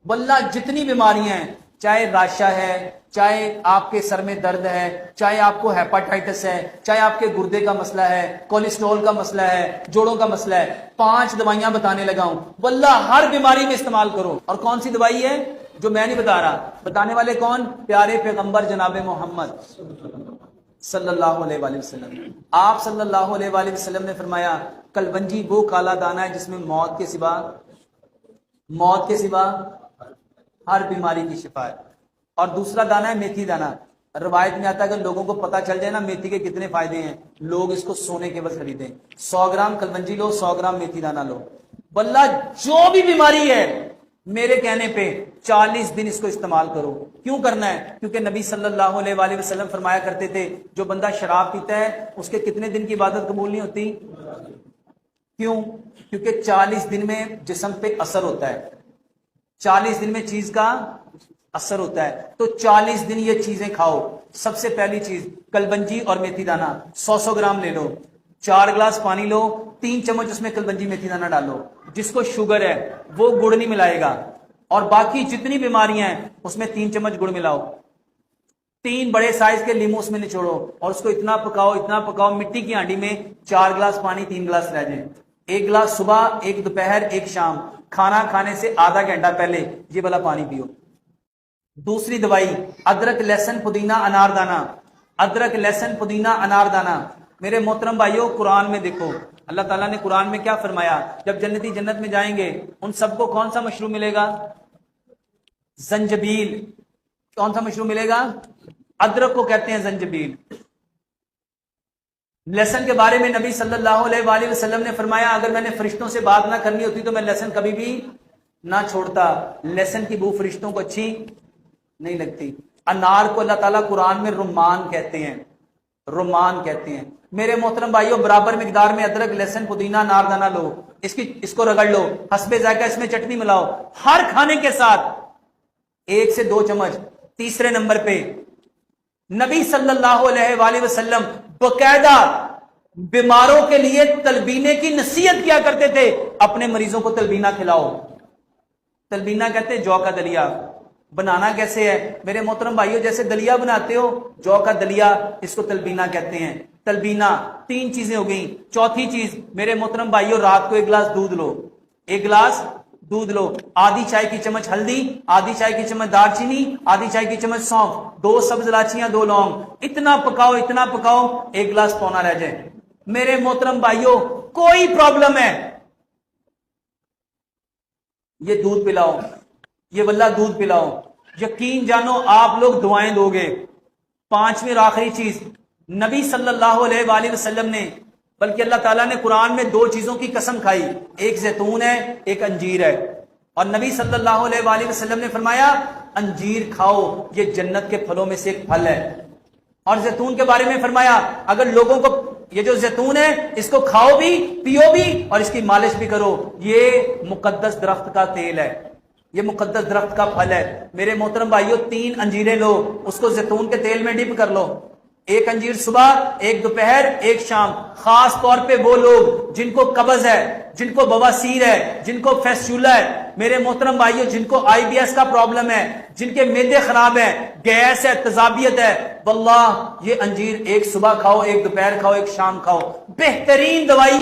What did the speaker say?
واللہ جتنی بیماریاں ہیں، چاہے راشا ہے، چاہے آپ کے سر میں درد ہے، چاہے آپ کو ہیپاٹائٹس ہے، چاہے آپ کے گردے کا مسئلہ ہے، کولیسٹرول کا مسئلہ ہے، جوڑوں کا مسئلہ ہے، 5 دوائیاں بتانے لگا ہوں، واللہ ہر بیماری میں استعمال کرو۔ اور کون سی دوائی ہے جو میں نہیں بتا رہا؟ بتانے والے کون؟ پیارے پیغمبر جناب محمد صلی اللہ علیہ وآلہ وسلم۔ آپ صلی اللہ علیہ وآلہ وسلم نے فرمایا کلونجی وہ کالا دانا ہے جس میں موت کے سوا ہر بیماری کی شفا ہے، اور دوسرا دانا ہے میتھی دانا۔ روایت میں آتا ہے اگر لوگوں کو پتا چل جائے نا میتھی کے کتنے فائدے ہیں، لوگ اس کو سونے کے بس خریدیں۔ 100 گرام کلونجی لو، 100 گرام میتھی دانا لو، واللہ جو بھی بیماری ہے میرے کہنے پہ 40 دن اس کو استعمال کرو۔ کیوں کرنا ہے؟ کیونکہ نبی صلی اللہ علیہ وآلہ وسلم فرمایا کرتے تھے جو بندہ شراب پیتا ہے اس کے کتنے دن کی عبادت قبول نہیں ہوتی؟ کیوں؟ کیونکہ 40 دن میں جسم پہ اثر ہوتا ہے، 40 دن میں چیز کا اثر ہوتا ہے، تو 40 دن یہ چیزیں کھاؤ۔ سب سے پہلی چیز کلونجی اور میتھی دانا 100 گرام لے لو، 4 گلاس پانی لو، 3 چمچ اس میں کلونجی میتھی دانا ڈالو۔ جس کو شوگر ہے وہ گڑ نہیں ملائے گا، اور باقی جتنی بیماریاں ہیں اس میں 3 چمچ گڑ ملاؤ۔ 3 بڑے سائز کے لیمو اس میں نچوڑو اور اس کو اتنا پکاؤ مٹی کی ہانڈی میں 4 گلاس پانی 3 گلاس رہ جائیں، 1 گلاس صبح، 1 دوپہر، 1 شام، کھانا کھانے سے آدھا گھنٹہ پہلے یہ والا پانی پیو۔ دوسری دوائی ادرک لہسن پودینہ انار دانہ، ادرک لہسن پودینہ انار دانہ۔ میرے محترم بھائیوں قرآن میں دیکھو اللہ تعالیٰ نے قرآن میں کیا فرمایا؟ جب جنتی جنت میں جائیں گے ان سب کو کون سا مشروب ملے گا؟ زنجبیل۔ کون سا مشروب ملے گا؟ ادرک کو کہتے ہیں زنجبیل۔ لہسن کے بارے میں نبی صلی اللہ علیہ وآلہ وسلم نے فرمایا اگر میں نے فرشتوں سے بات نہ کرنی ہوتی تو میں لہسن کبھی بھی نہ چھوڑتا۔ لہسن کی بو فرشتوں کو اچھی نہیں لگتی۔ انار کو اللہ تعالیٰ قرآن میں رمان کہتے ہیں، رمان کہتے ہیں۔ میرے محترم بھائیوں برابر مقدار میں ادرک لہسن پودینہ انار دانہ لو، اس کو رگڑ لو، حسب ذائقہ اس میں چٹنی ملاؤ، ہر کھانے کے ساتھ 1 سے 2 چمچ۔ تیسرے نمبر پہ نبی صلی اللہ علیہ وآلہ وسلم باقاعدہ بیماروں کے لیے تلبینے کی نصیحت کیا کرتے تھے، اپنے مریضوں کو تلبینہ کھلاؤ۔ تلبینہ کہتے ہیں جو کا دلیا۔ بنانا کیسے ہے میرے محترم بھائیوں؟ جیسے دلیا بناتے ہو، جو کا دلیا، اس کو تلبینہ کہتے ہیں۔ تلبینہ 3 چیزیں ہو گئیں۔ چوتھی چیز میرے محترم بھائیوں رات کو 1 گلاس دودھ لو، 1 گلاس دودھ لو، آدھی چائے کی چمچ ہلدی، آدھی چائے کی چمچ دار چینی، آدھی چائے کی چمچ سونف، 2 سبز الائچیاں، 2 لونگ، اتنا پکاؤ 1 گلاس پونا رہ جائے۔ میرے محترم بھائیوں کوئی پرابلم ہے یہ دودھ پلاؤ، یہ واللہ دودھ پلاؤ، یقین جانو آپ لوگ دعائیں دو گے۔ 5ویں اور آخری چیز نبی صلی اللہ علیہ وآلہ وسلم نے، بلکہ اللہ تعالیٰ نے قرآن میں 2 چیزوں کی قسم کھائی، ایک زیتون ہے، ایک انجیر ہے، اور نبی صلی اللہ علیہ وآلہ وسلم نے فرمایا انجیر کھاؤ یہ جنت کے پھلوں میں سے ایک پھل ہے، اور زیتون کے بارے میں فرمایا اگر لوگوں کو یہ جو زیتون ہے اس کو کھاؤ بھی، پیو بھی، اور اس کی مالش بھی کرو، یہ مقدس درخت کا تیل ہے، یہ مقدس درخت کا پھل ہے۔ میرے محترم بھائیوں 3 انجیریں لو، اس کو زیتون کے تیل میں ڈپ کر لو، 1 انجیر صبح، 1 دوپہر، 1 شام۔ خاص طور پہ وہ لوگ جن کو قبض ہے، جن کو بواسیر ہے، جن کو فیسچولا ہے، میرے محترم بھائیوں جن کو IBS کا پرابلم ہے، جن کے معدے خراب ہیں، گیس ہے، تذابیت ہے، واللہ یہ انجیر 1 صبح کھاؤ، 1 دوپہر کھاؤ، 1 شام کھاؤ، بہترین دوائی۔